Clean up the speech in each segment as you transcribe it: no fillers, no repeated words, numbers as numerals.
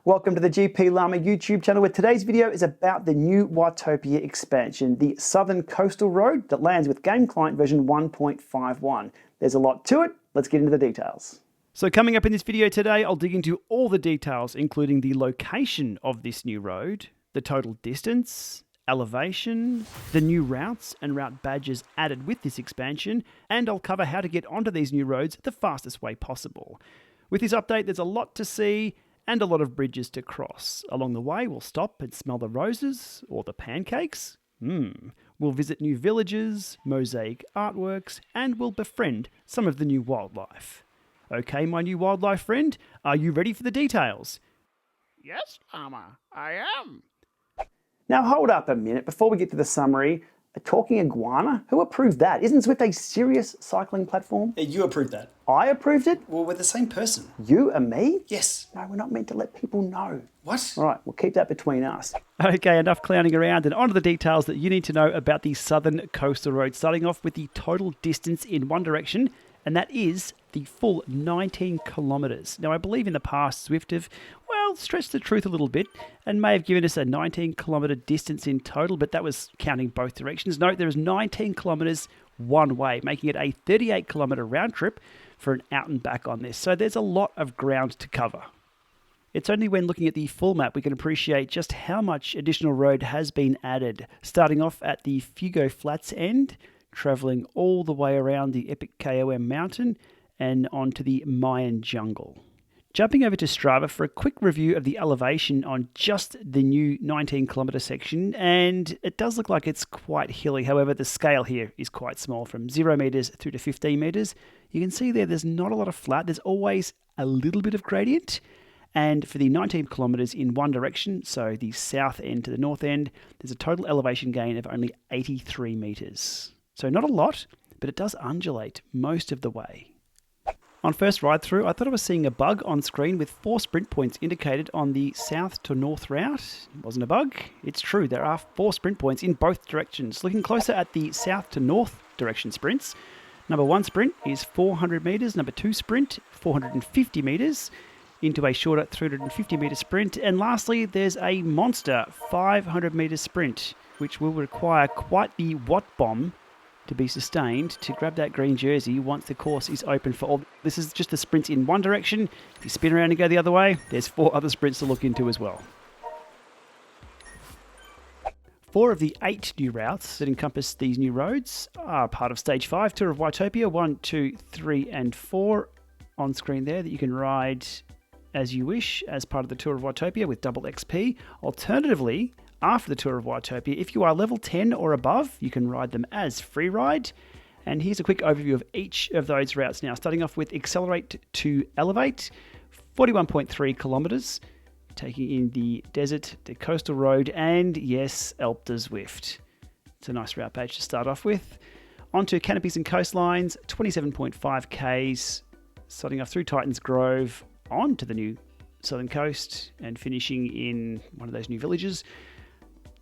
Welcome to the GPLama YouTube channel, where today's video is about the new Watopia expansion, the Southern Coastal Road that lands with Game Client version 1.51. There's a lot to it. Let's get into the details. So coming up in this video today, I'll dig into all the details, including the location of this new road, the total distance, elevation, the new routes and route badges added with this expansion, and I'll cover how to get onto these new roads the fastest way possible. With this update, there's a lot to see and a lot of bridges to cross. Along the way, we'll stop and smell the roses or the pancakes. We'll visit new villages, mosaic artworks, and we'll befriend some of the new wildlife. Okay, my new wildlife friend, are you ready for the details? Yes, Llama, I am. Now hold up a minute before we get to the summary. A talking iguana? Who approved that? Isn't Zwift a serious cycling platform? You approved that. I approved it? Well, we're the same person. You and me? Yes. No, we're not meant to let people know. What? All right, we'll keep that between us. Okay, enough clowning around and on to the details that you need to know about the Southern Coastal Road, starting off with the total distance in one direction, and that is the full 19 kilometres. Now, I believe in the past Zwift have, stretched the truth a little bit and may have given us a 19 kilometre distance in total, but that was counting both directions. Note, there is 19 kilometres one way, making it a 38 kilometre round trip for an out and back on this. So there's a lot of ground to cover. It's only when looking at the full map we can appreciate just how much additional road has been added, starting off at the Fugo Flats end, travelling all the way around the epic KOM mountain and onto the Mayan jungle. Jumping over to Strava for a quick review of the elevation on just the new 19 kilometre section, and it does look like it's quite hilly. However, the scale here is quite small, from 0 metres through to 15 metres. You can see there's not a lot of flat. There's always a little bit of gradient. And for the 19 kilometres in one direction, so the south end to the north end, there's a total elevation gain of only 83 metres. So not a lot, but it does undulate most of the way. On first ride through, I thought I was seeing a bug on screen with 4 sprint points indicated on the south to north route. It wasn't a bug. It's true, there are 4 sprint points in both directions. Looking closer at the south to north direction sprints, number 1 sprint is 400 metres, number 2 sprint 450 metres, into a shorter 350 metre sprint, and lastly there's a monster 500 metre sprint, which will require quite the Watt bomb to be sustained to grab that green jersey once the course is open for all. This is just the sprints in one direction. If you spin around and go the other way, there's 4 other sprints to look into as well. 4 of the 8 new routes that encompass these new roads are part of Stage 5 Tour of Watopia, 1, 2, 3 and 4 on screen there that you can ride as you wish as part of the Tour of Watopia with double XP. Alternatively, after the Tour of Watopia, if you are level 10 or above, you can ride them as free ride. And here's a quick overview of each of those routes now, starting off with Accelerate to Elevate, 41.3 kilometres, taking in the desert, the coastal road, and yes, Alp de Zwift. It's a nice route page to start off with. Onto Canopies and Coastlines, 27.5 Ks, starting off through Titans Grove, on to the new southern coast, and finishing in one of those new villages.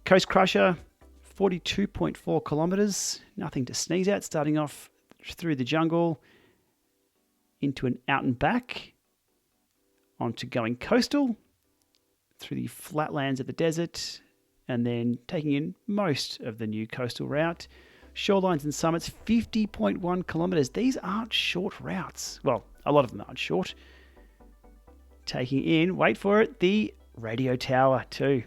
Coast Crusher, 42.4 kilometres, nothing to sneeze at, starting off through the jungle, into an out and back, onto going coastal, through the flatlands of the desert, and then taking in most of the new coastal route. Shorelines and Summits, 50.1 kilometres. These aren't short routes. Well, a lot of them aren't short. Taking in, wait for it, the Radio Tower too.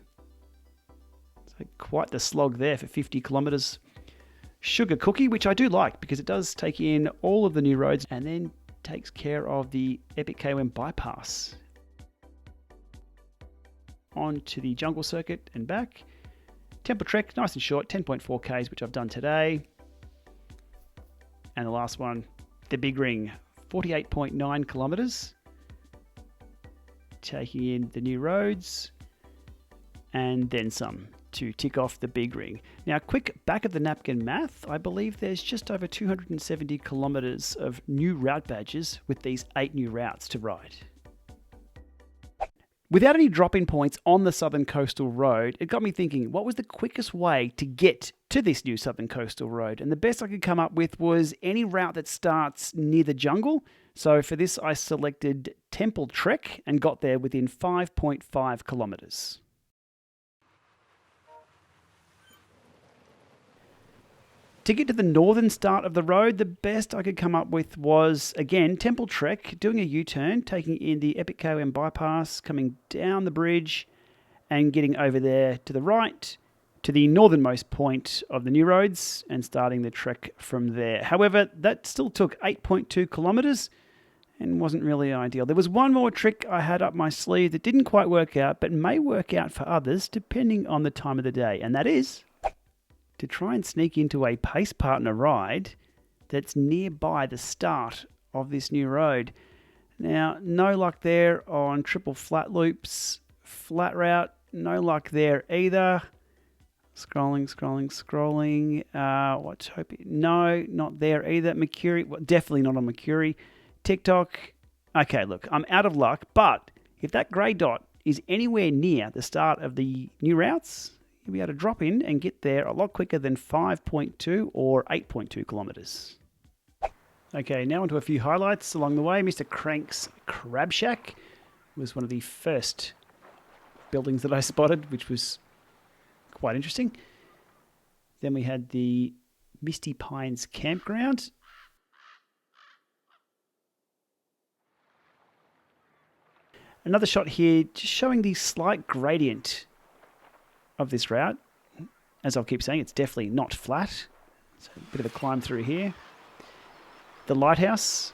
So quite the slog there for 50 kilometres. Sugar Cookie, which I do like because it does take in all of the new roads and then takes care of the Epic KOM bypass. On to the Jungle Circuit and back. Temple Trek, nice and short, 10.4 Ks, which I've done today. And the last one, the Big Ring, 48.9 kilometres. Taking in the new roads and then some to tick off the Big Ring. Now, quick back of the napkin math, I believe there's just over 270 kilometres of new route badges with these 8 new routes to ride. Without any drop-in points on the Southern Coastal Road, it got me thinking, what was the quickest way to get to this new Southern Coastal Road? And the best I could come up with was any route that starts near the jungle. So for this, I selected Temple Trek and got there within 5.5 kilometres. To get to the northern start of the road, the best I could come up with was, again, Temple Trek, doing a U-turn, taking in the Epic KOM bypass, coming down the bridge and getting over there to the right to the northernmost point of the new roads and starting the trek from there. However, that still took 8.2 kilometres and wasn't really ideal. There was one more trick I had up my sleeve that didn't quite work out, but may work out for others depending on the time of the day, and that is to try and sneak into a pace partner ride that's nearby the start of this new road. Now, no luck there on triple flat loops, flat route, no luck there either. Scrolling. Watopia, no, not there either. Mercury, well, definitely not on Mercury. TikTok, okay, look, I'm out of luck, but if that grey dot is anywhere near the start of the new routes, you'll be able to drop in and get there a lot quicker than 5.2 or 8.2 kilometres. Okay, now onto a few highlights along the way. Mr. Crank's Crab Shack was one of the first buildings that I spotted, which was quite interesting. Then we had the Misty Pines Campground. Another shot here just showing the slight gradient of this route. As I'll keep saying, it's definitely not flat. So a bit of a climb through here. The lighthouse,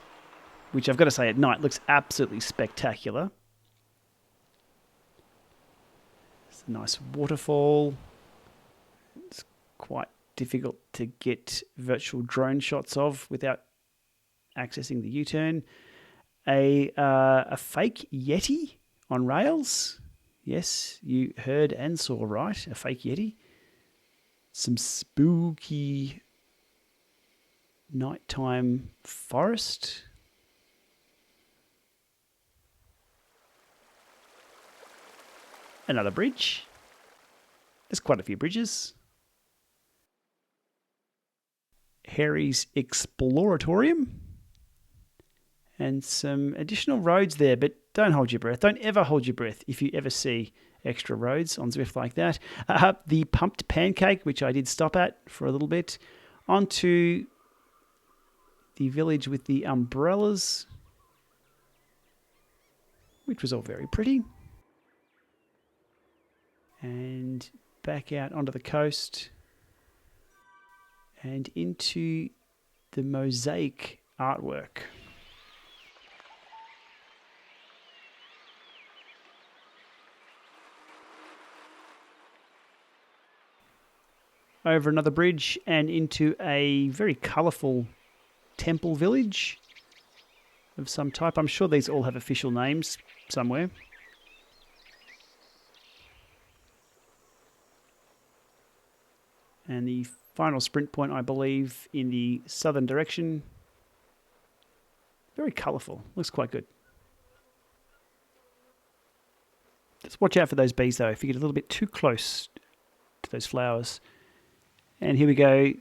which I've got to say at night looks absolutely spectacular. It's a nice waterfall. It's quite difficult to get virtual drone shots of without accessing the U-turn. A fake Yeti on rails. Yes, you heard and saw right, a fake Yeti. Some spooky nighttime forest. Another bridge. There's quite a few bridges. Harry's Exploratorium. And some additional roads there, but don't hold your breath. Don't ever hold your breath if you ever see extra roads on Zwift like that. The Pumped Pancake, which I did stop at for a little bit. Onto the village with the umbrellas, which was all very pretty. And back out onto the coast and into the mosaic artwork. Over another bridge and into a very colourful temple village of some type. I'm sure these all have official names somewhere. And the final sprint point, I believe, in the southern direction. Very colourful. Looks quite good. Just watch out for those bees, though, if you get a little bit too close to those flowers. And here we go,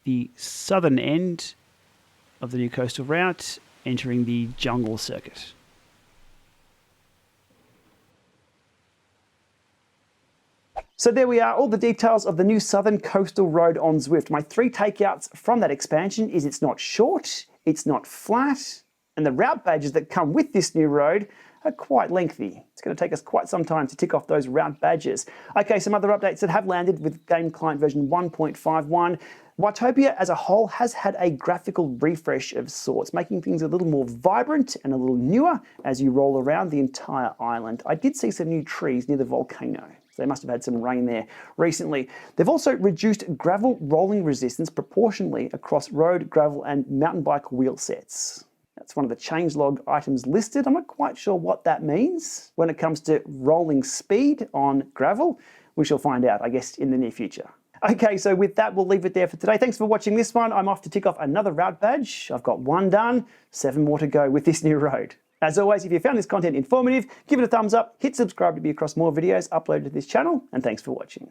the southern end of the new coastal route, entering the jungle circuit. So there we are, all the details of the new Southern Coastal Road on Zwift. My 3 takeouts from that expansion is it's not short, it's not flat, and the route badges that come with this new road are quite lengthy. It's going to take us quite some time to tick off those route badges. Okay, some other updates that have landed with Game Client version 1.51. Watopia as a whole has had a graphical refresh of sorts, making things a little more vibrant and a little newer as you roll around the entire island. I did see some new trees near the volcano. So they must have had some rain there recently. They've also reduced gravel rolling resistance proportionally across road, gravel and mountain bike wheel sets. That's one of the changelog items listed. I'm not quite sure what that means when it comes to rolling speed on gravel. We shall find out, I guess, in the near future. Okay, so with that, we'll leave it there for today. Thanks for watching this one. I'm off to tick off another route badge. I've got 1 done, 7 more to go with this new road. As always, if you found this content informative, give it a thumbs up, hit subscribe to be across more videos uploaded to this channel, and thanks for watching.